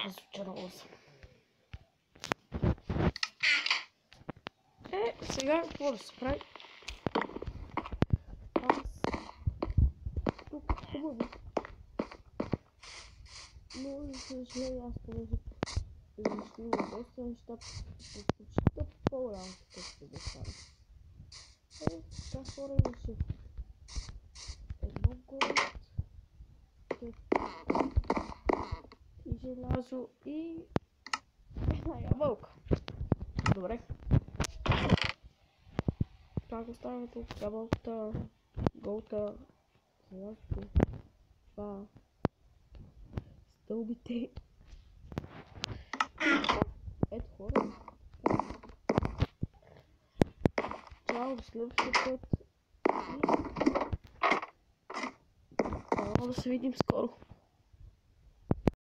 Разочаровал съм. Сега какво да се прави? Тук хубаво. Но за съжаление аз понеже измислила доста неща, предпочита по-голямо къща да става. Така хора имаше едно голод и желязо и една ябълка. Добре. Това го ставаме тук. Ябълката, голта, желязото, това, стълбите. Ето хора. Чао, до следващия път. И да се видим скоро.